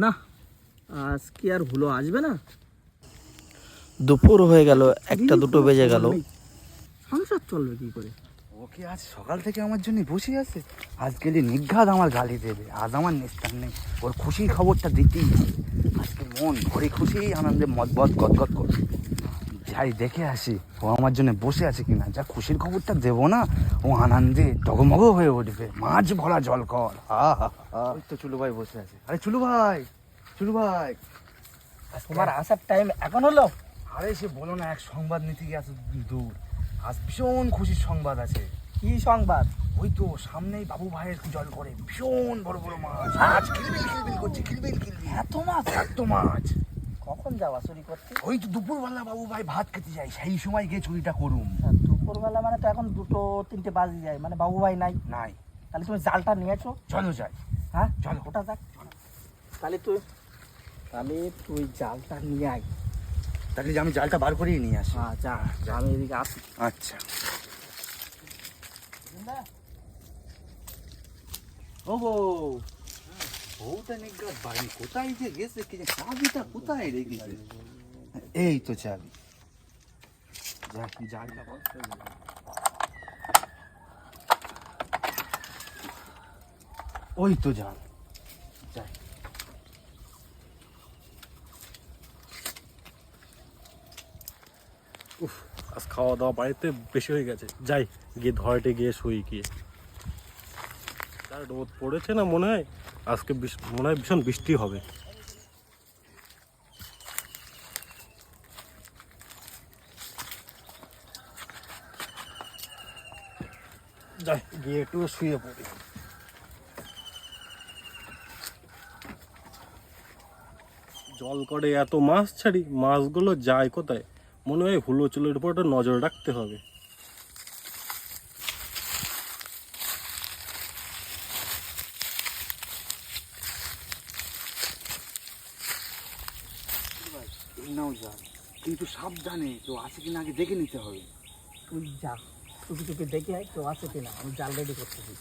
না আজকে আর হলো আসবে না। দুপুর হয়ে গেল, একটা দুটো বেজে গেল। সংসার চলবে কি করে? ওকে আজ সকাল থেকে আমার জন্য বসে আছে। আজ গেলে নিঘাত আমার গালি দেবে। আজ আমার নিস্তার নেই, ওর খুশির খবরটা দিতেই হবে। আজকে মন ভরে খুশি আনন্দে মদবদ গদগদ করবে। যাই দেখে আসি ও আমার জন্য বসে আছে কিনা। যা খুশির খবরটা দেবো না, ও আনন্দে ডগমগ হয়ে উঠবে। মাছ ভরা জল কর। ওই তো চুলু ভাই বসে আছে। আরে চুলু ভাই, চুলু ভাই, তোমার আসার টাইম এখন হলো? আরে সে বলো না, এক সংবাদ নিতে গিয়ে আসো দূর। আজ ভীষণ খুশির সংবাদ আছে। কি সংবাদ? ওই তো সামনেই বাবু ভাইয়ের জল করে ভীষণ বড় বড় মাছ। আজ খিলবিল খিলবিল করছে, খিলবিল খিলবিল। এত মাছ? এত মাছ। কখন যাওয়া চুরি করতে? ওই তো দুপুরবেলা বাবু ভাই ভাত খেতে যায়, সেই সময় গিয়ে চুরিটা করুম। দুপুরবেলা মানে তো এখন 2-3 বাজে যায়, মানে বাবু ভাই নাই। নাই, তাহলে তুমি জালটা নিয়েছো? চলো যাই। হ্যাঁ চলো। ওটা যাক। তাহলে তুই জালটা নিয়ে আয়। তাহলে যে আমি জালটা বার করেই নিয়ে আসি। হ্যাঁ যা, আমি এদিকে আসি। আচ্ছা। ও বউ, বউটা নিঘাত বাড়ি কোথায় যে গেছে, কি যে চাবিটা কোথায় রেখেছে? এই তো চাবি। জালটা বল। ওই তো জাল। যাই। আজ খাওয়া দাওয়া বাড়িতে বেশি হয়ে গেছে, যাই গিয়ে ধরেটে গিয়ে শুই গিয়ে। তার রোদ পড়েছে না, মনে হয় আজকে মনে হয় ভীষণ বৃষ্টি হবে। যাই গিয়ে একটু শুয়ে পড়ি। জল করে এত মাছ ছাড়ি, মাছগুলো যায় কোথায়? মনে হয় হুলো চুলের উপর একটা নজর রাখতে হবে। নাও জাল, কিন্তু সাবধানে, কেউ আছে কিনা আগে দেখে নিতে হবে। তুই যা, টুকি টুকি দেখে আয় কেউ আছে কিনা, আমি জাল রেডি করতেছি।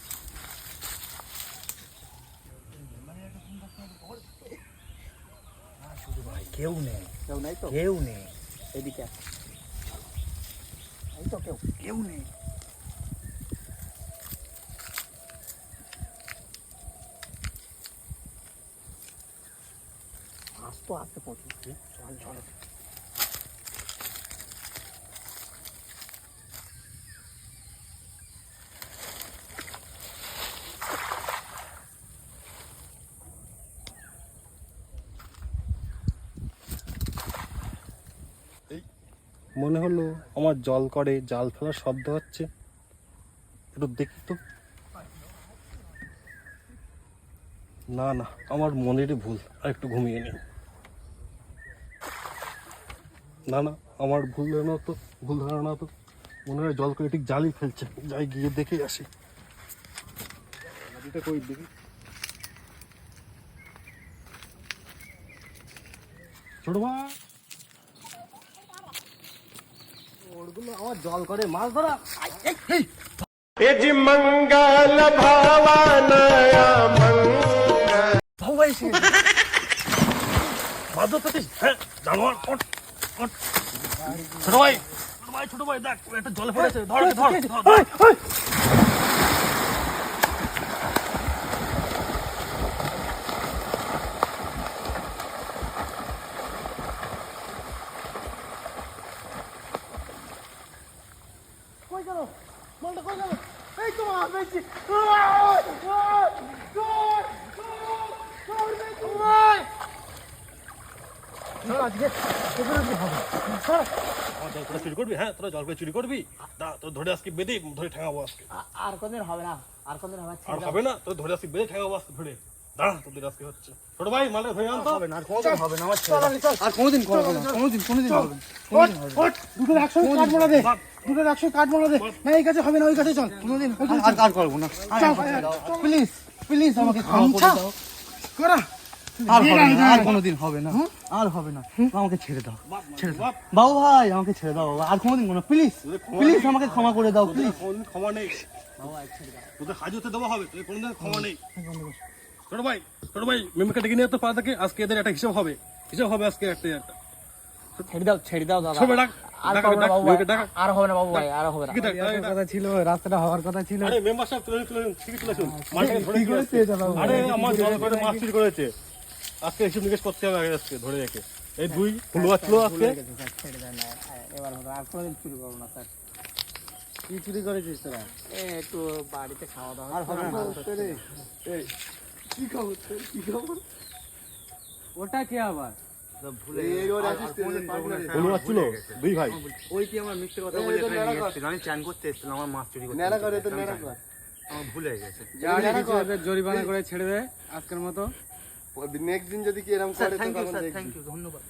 ভাই কেউ নেই, কেউ নাই তো? কেউ নেই, এদিকে আয়। এই তো কেউ কেউ নেই। মাছ তো আসতে প্রচুর। চল চল। মনে হলো আমার জল করে জাল ফেলার শব্দ হচ্ছে, একটু দেখি তো। না না, আমার মনেরই ভুল, আর একটু ঘুমিয়ে নিই। না না, আমার ভুল ধারণা তো, ভুল ধারণা তো। মনে হয় জল করে ঠিক জালই ফেলছে, যাই গিয়ে দেখে আসি। নদীটা কই দেখি। ছোট মা, ওরগুলো আমার জল করে মাছ ধরা। मंगल भवनया বাবু ভাই এসে গেছে। মাছ ধরতেছিস? হ্যাঁ, জানোয়ার ওঠ, ওঠ। ছোট ভাই, ছোট ভাই দেখ, ও একটা জলে পড়েছে, ধর ওকে, ধর ধর। কই গেল মালটা, কই গেল? এই তো মাছ পেয়েছি। আজকে আমার জল করে চুরি করবি? হ্যাঁ, তোরা জল করে চুরি করবি? দাঁড়া, তোর ধরে আজকে বেঁধে ধরে ঠেঙাবো আজকে। আর কোনদিন হবে না, আর কোনদিন হবে আর হবে না, তোর ধরে আজকে বেঁধে ঠেঙাবো আজকে ধরে। দাঁড়া, তোদের আজকে হচ্ছে। ছোট ভাই, মালটা ধরে আনতো। হবে না, আর কোনোদিন হবে না, আমার ছেড়ে দাও। আর কোনোদিন করবো না, কোনোদিন হবে না। দুটোর 100 কাঠ বলা দে, দুটোর 100 কাঠ বলা দে। না এই কাছে হবে না, ওই কাছে চল। কোনোদিন আর করবো না। প্লিজ প্লিজ আমাকে ক্ষমা করে দাও। করা আর হবে না, আর কোনোদিন হবে না, আর হবে না। আমাকে ছেড়ে দাও, ছেড়ে দাও বাবু ভাই, আমাকে ছেড়ে দাও বাবা। আর কোনোদিন কোনো, প্লিজ প্লিজ আমাকে ক্ষমা করে দাও, প্লিজ। কোনদিন ক্ষমা নেই, তোদের হাজতে দেওয়া হবে, তোদের কোনদিন ক্ষমা নেই। ছোট ভাই মেমকে ডেকে নিয়ে তো পাড়া থেকে আজকে এদের একটা হিসাব হবে আজকে একটা ছেড়ে দাও দাদা। সবাই ডাক আর ডাক হবে না ডাক বাবু মেমকে ভাই, ডাক আর হবে না বাবু ভাই, আর হবে না। কি ডাক কথা ছিল, রাস্তাটা হওয়ার কথা ছিল। আরে মেম্বার সাহেব চলে ঠিক চলে শুন মাঠে ধরে কি করেছে আরে আমার জল করে মাছ চুরি করেছে আজকে হিসাব নিকেশ করতে হবে আজকে ধরে রেখে এই দুই ফুলুয়া ছিল আজকে ছেড়ে দেন না, এবার হবে না, আর কোনোদিন চুরি করবো না স্যার। কি চুরি করেছিস তোরা? একটু বাড়িতে খাওয়া দাওয়া আর হবে না। ওটা কে আবার? ফুলুয়া ছিল দুই ভাই ওই কি আমার মিথ্যে কথা বলে এখানে নিয়ে এসেছিল? আমি চান করতে এসেছিলাম, আমার মাছ চুরি করতে আমার ভুলে গেছে। জরিমানা করে ছেড়ে দে আজকের মতো। নেক্সট দিন যদি কি এরকম করে থ্যাংক ইউ, ধন্যবাদ।